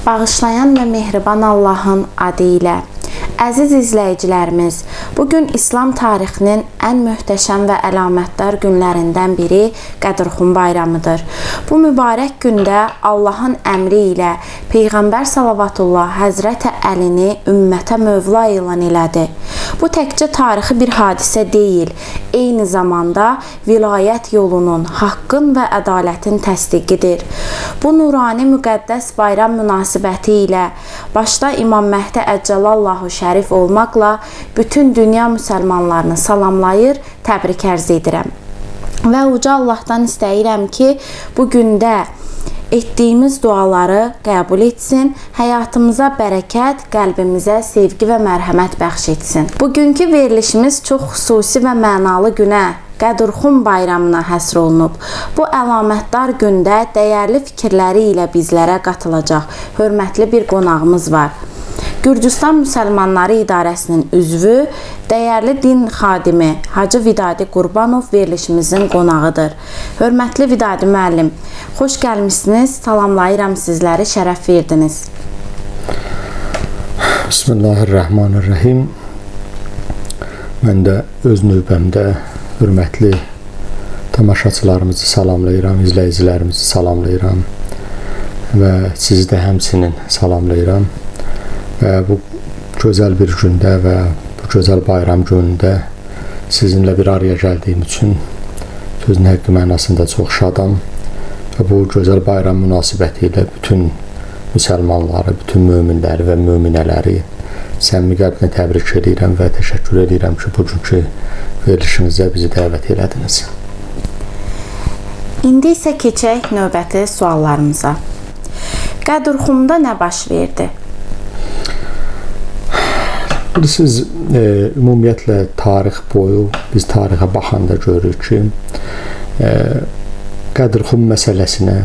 Bağışlayan və mehriban Allahın adı ilə. Əziz izləyicilərimiz, bugün İslam tarixinin ən möhtəşəm və əlamətdar günlərindən biri Qədrxum bayramıdır. Bu mübarək gündə Allahın əmri ilə Peyğəmbər Salavatullah Həzrəti Əlini ümmətə mövla elan elədi. Bu təkcə tarixi bir hadisə deyil, eyni zamanda vilayət yolunun, haqqın və ədalətin təsdiqidir. Bu nurani müqəddəs bayram münasibəti ilə başda İmam Məhdi Əccalallahu Şərif olmaqla bütün dünya müsəlmanlarını salamlayır, təbrik ərz edirəm. Və uca Allahdan istəyirəm ki, bu gündə etdiyimiz duaları qəbul etsin, həyatımıza bərəkət, qəlbimizə sevgi və mərhəmət bəxş etsin. Bugünkü verilişimiz çox xüsusi və mənalı günə, Qədrxum bayramına həsr olunub. Bu əlamətdar gündə dəyərli fikirləri ilə bizlərə qatılacaq hörmətli bir qonağımız var. Gürcüstan Müsəlmanları İdarəsinin üzvü, dəyərli din xadimi Hacı Vidadi Qurbanov verilişimizin qonağıdır. Hörmətli Vidadi müəllim, xoş gəlmişsiniz, salamlayıram sizləri, şərəf verdiniz. Bismillahirrahmanirrahim. Mən də öz növbəmdə hörmətli tamaşaçılarımızı salamlayıram, izləyicilərimizi salamlayıram və sizi də həmçinin salamlayıram. Və bu gözəl bir gündə və bu gözəl bayram günündə sizinlə bir araya gəldiyim üçün sözün həqqi mənasında çox şadam və bu gözəl bayram münasibəti ilə bütün müsəlmanları, bütün möminləri və möminələri səmimi qəlblə təbrik edirəm və təşəkkür edirəm ki, bugünkü verilişimizə bizi dəvət elədiniz. İndi isə keçək növbəti suallarımıza. Qədrxumda nə baş verdi? Siz ümumiyyətlə tarix boyu biz tarixə baxanda görürük ki, Qədrxum məsələsinə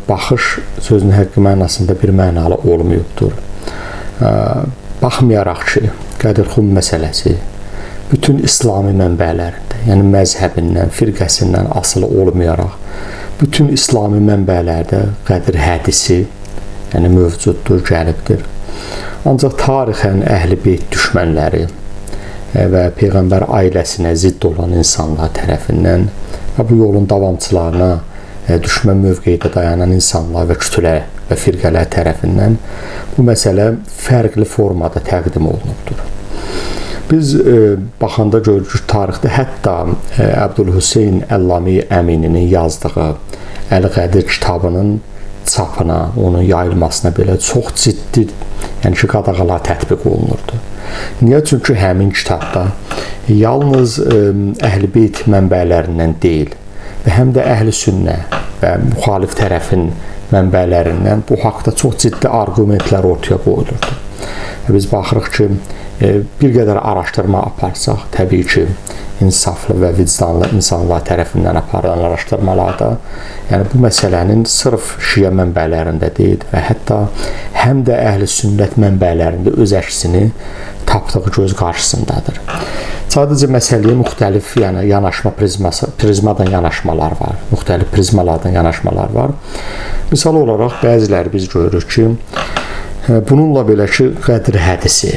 baxış sözün həqqi mənasında bir mənalı olmayıbdır. Baxmayaraq ki, Qədrxum məsələsi bütün İslami mənbələrində, yəni məzhəbindən, firqəsindən asılı olmayaraq, bütün İslami mənbələrdə Qədr hədisi, yəni mövcuddur, gəlibdir. Ancaq tarixən Əhl-i Beyt düşmənləri və Peyğəmbər ailəsinə zidd olan insanlar tərəfindən və bu yolun davamçılarına düşmən mövqeyidə dayanan insanlar və kütlələr və firqələr tərəfindən bu məsələ fərqli formada təqdim olunubdur. Biz baxanda görürük tarixdə hətta Əbdülhüseyn Əllami Əmininin yazdığı Əl-Qədir kitabının çapına, onun yayılmasına belə çox ciddi, yəni ki, qadağalar tətbiq olunurdu. Niyə? Çünki həmin kitabda yalnız Əhl-i Beyt mənbələrindən deyil və həm də Əhl-i Sünnə və müxalif tərəfin mənbələrindən bu haqda çox ciddi arqumentlər ortaya qoyulurdu. Biz baxırıq ki, bir qədər araşdırma aparsaq, təbii ki, insaflı və vicdanlı insanlar tərəfindən aparılan araşdırmalarda, yəni bu məsələnin sırf şiə mənbələrində deyil və hətta həm də Əhl-i Sünnət mənbələrində öz əksini tapdığı göz qarşısındadır. Sadəcə məsələyə müxtəlif yanaşma prizmadan yanaşmalar var, müxtəlif prizmalardan yanaşmalar var. Misal olaraq bəziləri biz görürük ki, bununla belə ki, Qədr hədisi,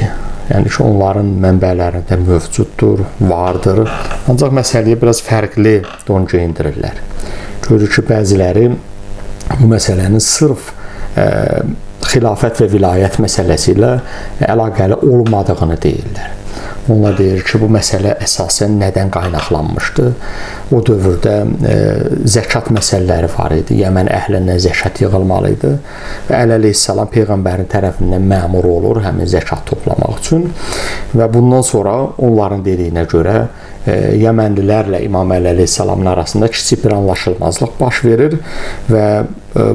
yəni ki, onların mənbələrində mövcuddur, vardır. Ancaq məsələyə biraz fərqli don geyindirirlər. Görürük ki, bəziləri bu məsələnin sırf xilafət və vilayət məsələsi ilə əlaqəli olmadığını deyirlər. Onlar deyir ki, bu məsələ əsasən nədən qaynaqlanmışdı? O dövrdə zəkat məsələləri var idi. Yəmən əhlindən zəkat yığılmalı idi və Əli əleyhissalam Peyğəmbərin tərəfindən məmur olur həmin zəkat toplamaq üçün və bundan sonra onların dediyinə görə Yəmənlilərlə İmam Əli əleyhissalamın arasında kiçik bir anlaşılmazlıq baş verir və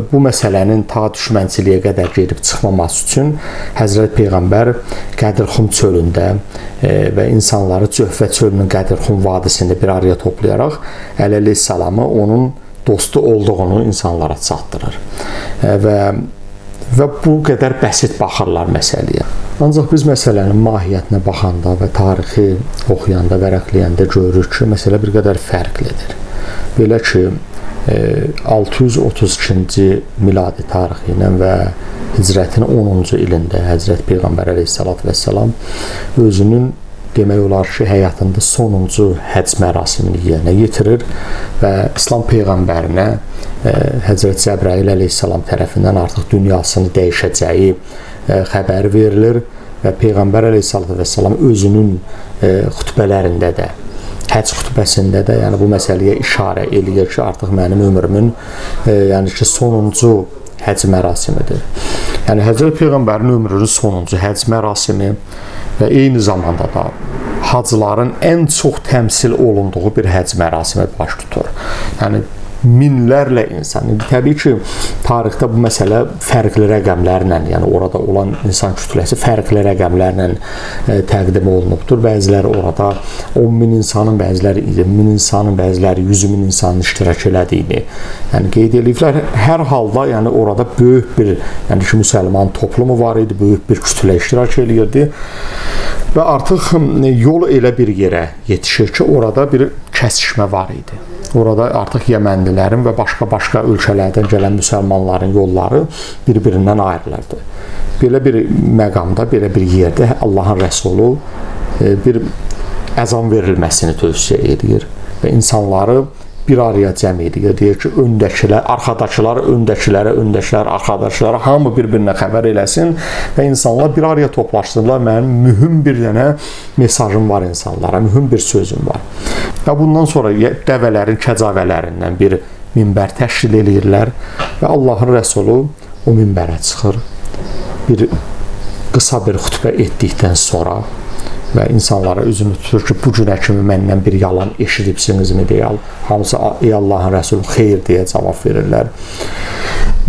bu məsələnin ta düşmənçiliyə qədər gedib çıxmaması üçün Həzrət Peyğəmbər Qədrxum çölündə və insanları Cöhvə çölünün Qədrxum vadisində bir araya toplayaraq Əli əleyhissalamı onun dostu olduğunu insanlara çatdırır və və bu qədər bəsit baxırlar məsələyə. Ancaq biz məsələnin mahiyyətinə baxanda və tarixi oxuyanda, vərəqləyəndə görürük ki, məsələ bir qədər fərqlidir. Belə ki, 632-ci miladi tarixi ilə və hicrətin 10-cu ilində Həzrət Peyğəmbər əleyhissalatü vəssalam özünün demək olar ki, həyatında sonuncu həcc mərasimini yerinə yetirir və İslam Peyğəmbərinə Həzrət Cəbrail əleyhissalam tərəfindən artıq dünyasını dəyişəcəyi xəbər verilir və Peyğəmbər əleyhissalatü vəssalam özünün xütbələrində də, həcc xütbəsində də yəni bu məsələyə işarə eləyir ki, artıq mənim ömrümün yəni ki, sonuncu həcc mərasimidir. Yəni Həzrət Peyğəmbərin ömrünün sonuncu həcc mərasimi və eyni zamanda da hacıların ən çox təmsil olunduğu bir həcc mərasimi baş tutur. Yəni minlərlə insan. Təbii ki, tarixdə bu məsələ fərqli rəqəmlərlə, yəni orada olan insan kütləsi fərqli rəqəmlərlə təqdim olunubdur. Bəziləri orada 10.000 insanın, bəziləri 20.000 insanın, bəziləri 100.000 insanın iştirak elədiyini yəni qeyd ediblər. Hər halda yəni orada böyük bir yəni ki, müsəlman toplumu var idi, böyük bir kütlə iştirak eləyirdi və artıq yol elə bir yerə yetişir ki, orada bir kəsişmə var idi. Orada artıq Yəmənlilərin və başqa ölkələrdən gələn müsəlmanların yolları bir-birindən ayrılırdı. Belə bir məqamda, belə bir yerdə Allahın Rəsulu bir əzan verilməsini tövsiyə edir və insanları bir araya cəm edir. Deyir ki, öndəkilər, arxadakılar, öndəkilər, arxadakılara hamı bir-birinə xəbər eləsin və insanlar bir araya toplaşsınlar. Mənim mühüm bir dənə mesajım var insanlara, mühüm bir sözüm var. Və bundan sonra dəvələrin kəcavələrindən bir minbər təşkil edirlər və Allahın Rəsulu o minbərə çıxır. Bir qısa bir xütbə etdikdən sonra və insanlara üzünü tutur ki, bu günə kimi məndən bir yalan eşidibsinizmi deyə. Hamısı, ey Allahın Rəsulü, xeyr deyə cavab verirlər.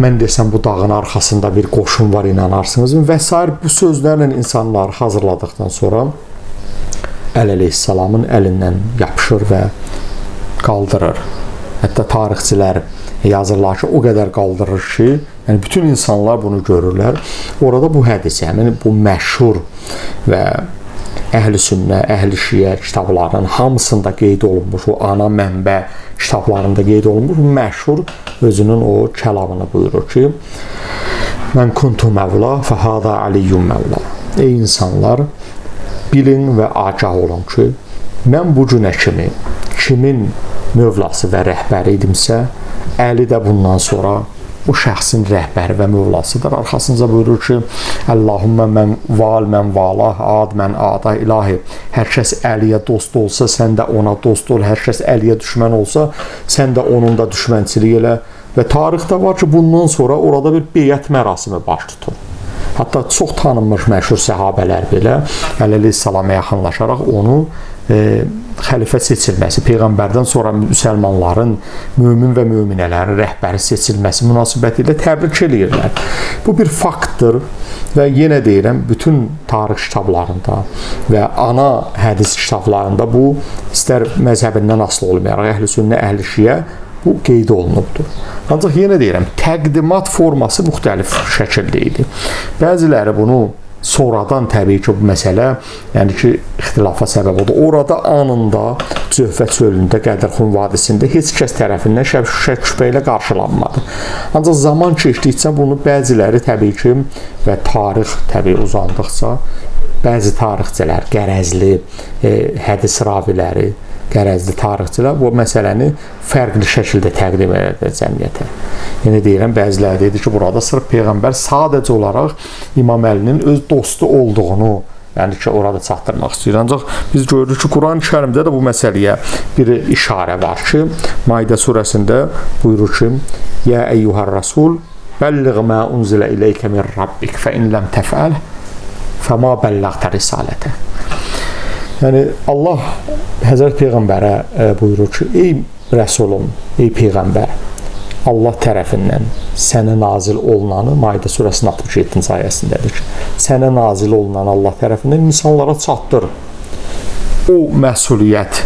Mən desəm, bu dağın arxasında bir qoşun var, inanarsınızmı? Və s. Bu sözlərlə insanları hazırladıqdan sonra əleyhissalamın əlindən yapışır və qaldırır. Hətta tarixçilər yazırlar ki, o qədər qaldırır ki, yəni bütün insanlar bunu görürlər. Orada bu hədis, yəni bu məşhur və Əhl-i Sünnə, Əhl-i Şiə kitablarının hamısında qeyd olunmuş, o ana mənbə kitablarında qeyd olunmuş, məşhur özünün o kəlamını buyurur ki, mən kuntu məvla fəhada aliyyum məvla. Ey insanlar, bilin və agah olun ki, mən bu günə kimi kimin mövlası və rəhbəri idimsə, Əli də bundan sonra o şəxsin rəhbəri və mövlasıdır. Arxasınca buyurur ki, Allahümmə mən valah, ad mən ada, ilahi. Hər kəs Əliyə dost olsa, sən də ona dost ol. Hər kəs Əliyə düşmən olsa, sən də onun da düşmənçilik elə. Və tarixdə var ki, bundan sonra orada bir beyət mərasimi baş tutur. Hətta çox tanınmış məşhur səhabələr belə əleyhissalama yaxınlaşaraq onu xəlifə seçilməsi, Peyğəmbərdən sonra müsəlmanların, mömin və möminələrin rəhbəri seçilməsi münasibəti ilə təbrik edirlər. Bu bir faktdır və yenə deyirəm, bütün tarix kitablarında və ana hədis kitablarında bu istər məzhəbindən asılı olmayaraq, Əhl-i Sünnə, Əhl-i Şiə bu qeyd olunubdur. Ancaq yenə deyirəm, təqdimat forması müxtəlif şəkildə idi. Bəziləri bunu sonradan təbii ki, bu məsələ, yəni ki, ixtilafa səbəb oldu. Orada anında Cöhfə çölündə, Qədərxum vadisində heç kəs tərəfindən şək-şübhə ilə qarşılanmadı. Ancaq zaman keçdikcə bunu bəziləri təbii ki, və tarix təbii uzandıqca, bəzi tarixçilər, qərəzli hədis raviləri, qərəzli tarixçilər bu məsələni fərqli şəkildə təqdim edir cəmiyyətə. Yəni deyirəm, bəziləri dedi ki, burada sırf Peyğəmbər sadəcə olaraq İmam Əlinin öz dostu olduğunu, yəni ki, orada çatdırmaq istəyir. Ancaq biz görürük ki, Quran-ı Kərimdə də bu məsələyə bir işarə var ki, Maidə surəsində buyurur ki, Yə əyyuhər rəsul, bəlliğ mə unzilə iləykə min rabbik, fə in ləm təfəl, fə ma bəlləğtə risalətə. Yəni, Allah Həzrət Peyğəmbərə buyurur ki, ey Rəsulum, ey Peyğəmbər, Allah tərəfindən sənə nazil olunanı, Maidə surəsinin 67-ci ayəsindədir ki, sənə nazil olunan Allah tərəfindən insanlara çatdır. O məsuliyyət,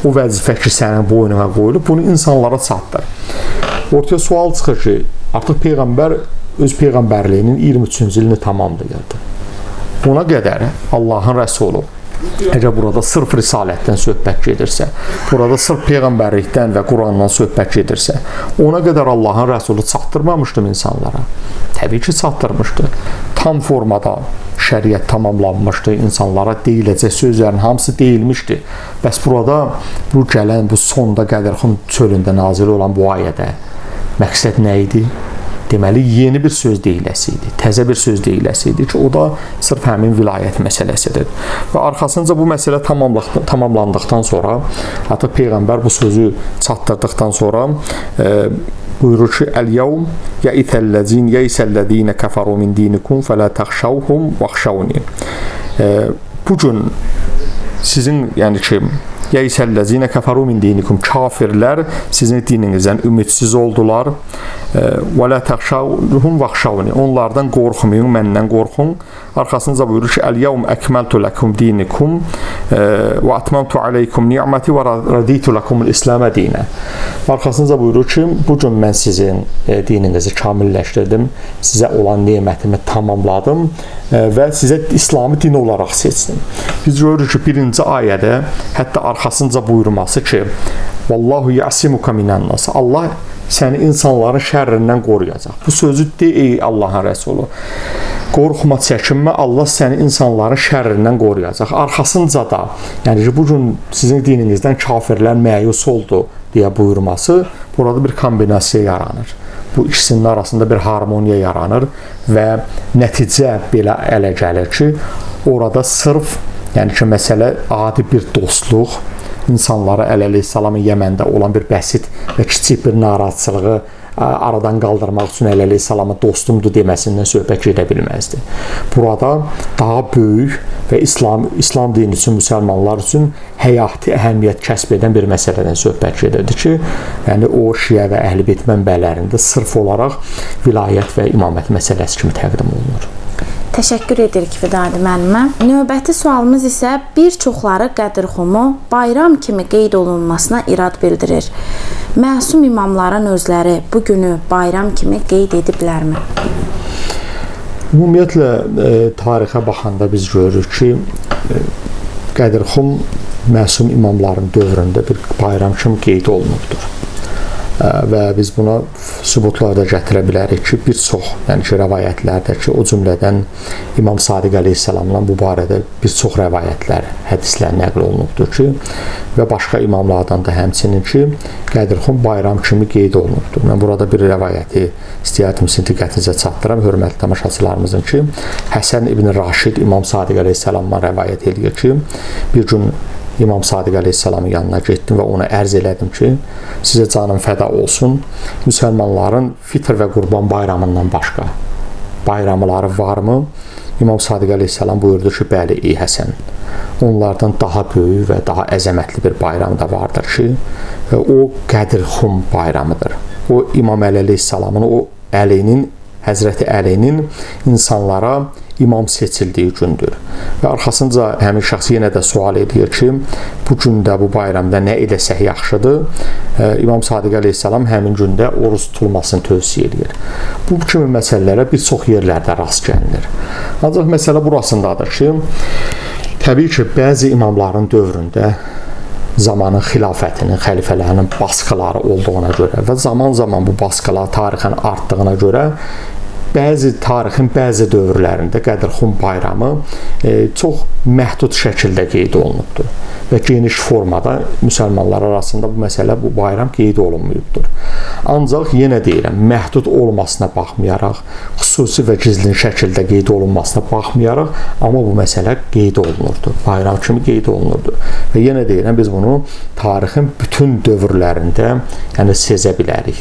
o vəzifə ki, sənin boynuna qoyulub, bunu insanlara çatdır. Ortaya sual çıxır ki, artıq Peyğəmbər öz peyğəmbərliyinin 23-cü ilini tamamlayırdı. Ona qədər Allahın rəsulu əgər burada sırf risalətdən söhbət gedirsə, burada sırf peyğəmbərlikdən və Qurandan söhbət gedirsə, ona qədər Allahın rəsulu çatdırmamışdı insanlara. Təbii ki, çatdırmışdı. Tam formada şəriət tamamlanmışdı, insanlara deyiləcək sözlərin hamısı deyilmişdi. Bəs burada bu gələn, bu sonda Qədirxum çölündə nazil olan bu ayədə məqsəd nə idi? Deməli, yeni bir söz deyiləsi idi, təzə bir söz deyiləsi idi ki, o da sırf həmin vilayət məsələsidir. Və arxasınca bu məsələ tamamlandıqdan sonra, artıq Peyğəmbər bu sözü çatdırdıqdan sonra buyurur ki, Əl-yəvm yəisəllədinə kəfəru min dinikum fələ təxşavhum vəxşavni. Bugün sizin, yəni ki, yəisəllədinə kəfəru min dinikum, kafirlər sizin dininizdən ümidsiz oldular. Və lə təxşavhum vəxşavni, onlardan qorxmayın, məndən qorxun. Arxasınca buyurur ki, Əl-yəvm əkməltu ləkum dinikum və atmamtu aleykum ni'məti və raditu ləkumul İslamə dinə. Arxasınca buyurur ki, bugün mən sizin dininizi kamilləşdirdim, sizə olan nemətimi tamamladım və sizə İslamı din olaraq seçdim. Biz görürük ki, birinci ayədə hətta arxasınca buyurması ki, Vallahu yəsimuka minən-nas. Allah səni insanların şərrindən qoruyacaq. Bu sözü ey Allahın rəsulu. Qorxma, çəkinmə, Allah səni insanların şərrindən qoruyacaq. Arxasınca da, yəni ki, bugün sizin dininizdən kafirlər məyus oldu deyə buyurması, burada bir kombinasiya yaranır. Bu ikisinin arasında bir harmoniya yaranır və nəticə belə ələ gəlir ki, orada sırf, yəni ki, məsələ adi bir dostluq, insanlara əleyhissalamın Yəməndə olan bir bəsit və kiçik bir narazılığı aradan qaldırmaq üçün əleyhissalama dostumdur deməsindən söhbət gedə bilməzdi. Burada daha böyük və İslam dini üçün, müsəlmanlar üçün həyati əhəmiyyət kəsb edən bir məsələdən söhbət gedirdi ki, yəni o Şiə və Əhl-i-Beyt mənbələrində sırf olaraq vilayət və imamət məsələsi kimi təqdim olunur. Təşəkkür edirik Vidadi müəllimə. Növbəti sualımız isə bir çoxları Qədirxumu bayram kimi qeyd olunmasına irad bildirir. Məsum imamların özləri bu günü bayram kimi qeyd ediblərmi? Ümumiyyətlə, tarixə baxanda biz görürük ki, Qədirxum məsum imamların dövründə bir bayram kimi qeyd olunubdur. Və biz buna sübutlarda gətirə bilərik ki, bir çox, yəni ki, rəvayətlərdə ki, o cümlədən İmam Sadiq əleyhissalamla bu barədə bir çox rəvayətlər, hədislər nəql olunubdur ki, və başqa imamlardan da həmçinin ki, Qədirxum bayram kimi qeyd olunubdur. Mən burada bir rəvayəti istəyərdim sizin diqqətinizə çatdıram, hörmətli tamaşaçılarımızın ki, Həsən ibn Raşid İmam Sadiq əleyhissalamdan rəvayət edir ki, bir gün İmam Sadiq əleyhissalamın yanına getdim və ona ərz elədim ki, sizə canım fəda olsun, müsəlmanların fitr və qurban bayramından başqa bayramları varmı? İmam Sadiq əleyhissalam buyurdu ki, bəli, ey Həsən, onlardan daha böyük və daha əzəmətli bir bayram da vardır ki, o Qədirxum bayramıdır. O İmam Əli əleyhissalamın, o Əlinin, Həzrəti Əlinin insanlara imam seçildiyi gündür. Və arxasınca həmin şəxs yenə də sual edir ki, bu gündə, bu bayramda nə edəsək yaxşıdır? İmam Sadiq əleyhissalam həmin gündə oruç tutulmasını tövsiyə edir. Bu kimi məsələlərə bir çox yerlərdə rast gəlinir. Ancaq məsələ burasındadır ki, təbii ki, bəzi imamların dövründə zamanın xilafətinin, xəlifələrinin baskıları olduğuna görə və zaman-zaman bu baskılar tarixən artdığına görə tarixin bəzi dövrlərində Qədirxum bayramı çox məhdud şəkildə qeyd olunubdur və geniş formada müsəlmanlar arasında bu bayram qeyd olunmayıbdır. Ancaq yenə deyirəm, məhdud olmasına baxmayaraq, xüsusi və gizlin şəkildə qeyd olunmasına baxmayaraq, amma bu məsələ qeyd olunurdu, bayram kimi qeyd olunurdu. Və yenə deyirəm, biz bunu tarixin bütün dövrlərində sezə bilərik.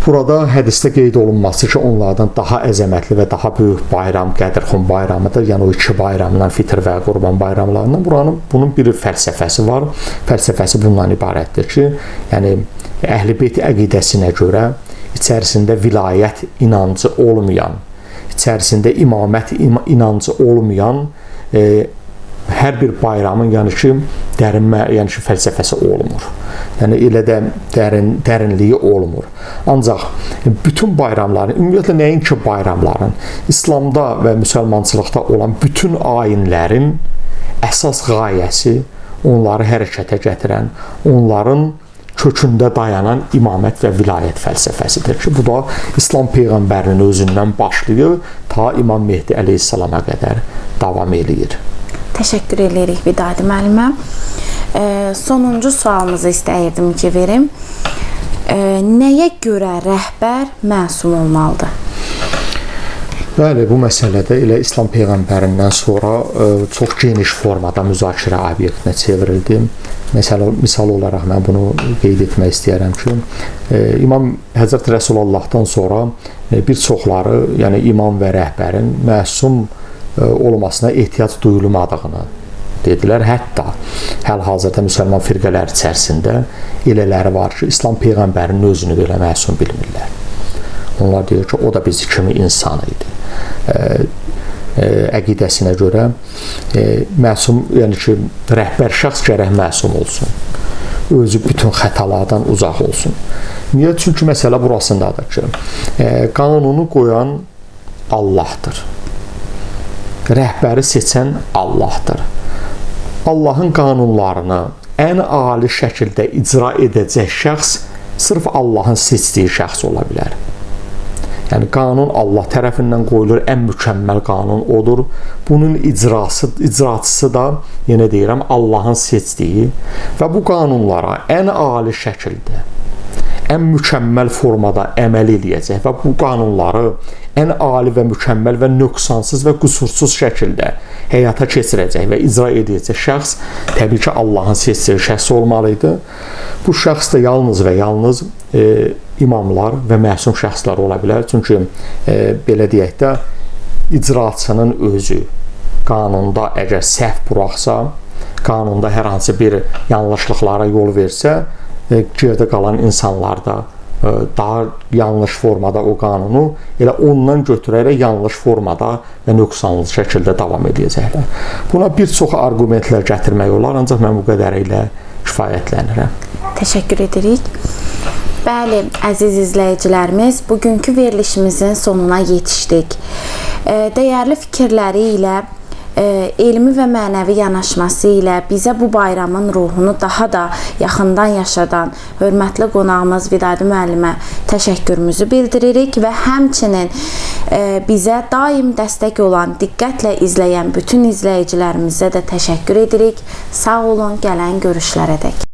Burada hədisdə qeyd olunması ki, onlardan daha əzəmətli və daha böyük bayram Qədirxum bayramıdır. Yəni o iki bayramdan, fitr və qurban bayramlarından bunun bir fəlsəfəsi var. Fəlsəfəsi bundan ibarətdir ki, yəni Əhl-i-Beyt əqidəsinə görə içərisində vilayət inancı olmayan, içərisində imamət inancı olmayan hər bir bayramın dərin fəlsəfəsi olmur. Yəni elə də dərinliyi olmur. Ancaq bütün bayramların, ümumiyyətlə nəinki bayramların, İslamda və müsəlmançılıqda olan bütün ayinlərin əsas qayəsi onları hərəkətə gətirən, onların kökündə dayanan imamət və vilayət fəlsəfəsidir ki, bu da İslam Peyğəmbərinin özündən başlayıb ta İmam Mehdi əleyhissalama qədər davam eləyir. Təşəkkür edirik Vidadi müəllimə. Sonuncu sualımızı istəyirdim ki, verim. Nəyə görə rəhbər məsum olmalıdır? Bəli, bu məsələdə elə İslam Peyğəmbərindən sonra çox geniş formada müzakirə obyektinə çevrildi. Misal olaraq mən bunu qeyd etmək istəyərəm ki, İmam Həzrət Rəsulallahdan sonra bir çoxları, yəni imam və rəhbərin məsum olmasına ehtiyac duyulmadığını dedilər. Hətta həl-hazırda müsəlman firqələri içərisində elələri var ki, İslam Peyğəmbərinin özünü belə məsum bilmirlər. Onlar deyir ki, o da bizi kimi insan idi. Əqidəsinə görə məsum, yəni ki, rəhbər şəxs gərək məsum olsun. Özü bütün xətalardan uzaq olsun. Niyə? Çünki məsələ burasındadır ki, qanunu qoyan Allahdır. Rəhbəri seçən Allahdır. Allahın qanunlarını ən ali şəkildə icra edəcək şəxs sırf Allahın seçdiyi şəxs ola bilər. Yəni qanun Allah tərəfindən qoyulur, ən mükəmməl qanun odur. Bunun icraçısı da, yenə deyirəm, Allahın seçdiyi və bu qanunlara ən ali şəkildə, ən mükəmməl formada əməl eləyəcək və bu qanunları ən ali və mükəmməl və nöqsansız və qüsursuz şəkildə həyata keçirəcək və icra edəcək şəxs təbii ki, Allahın seçdiyi şəxs olmalıdır. Bu şəxs də yalnız və yalnız imamlar və məsum şəxslər ola bilər. Çünki belə deyək də, icraçının özü qanunda əgər səhv buraxsa, qanunda hər hansı bir yanlışlıqlara yol versə, gerdə qalan insanlar da daha yanlış formada o qanunu elə ondan götürərək yanlış formada və nöqsanlı şəkildə davam edəcəklər. Buna bir çox argumentlər gətirmək olar, ancaq mən bu qədəri ilə kifayətlənirəm. Təşəkkür edirik. Bəli, əziz izləyicilərimiz, bugünkü verilişimizin sonuna yetişdik. Dəyərli fikirləri ilə, elmi və mənəvi yanaşması ilə bizə bu bayramın ruhunu daha da yaxından yaşadan hörmətli qonağımız Vidadi müəllimə təşəkkürümüzü bildiririk və həmçinin bizə daim dəstək olan, diqqətlə izləyən bütün izləyicilərimizə də təşəkkür edirik. Sağ olun, gələn görüşlərədək.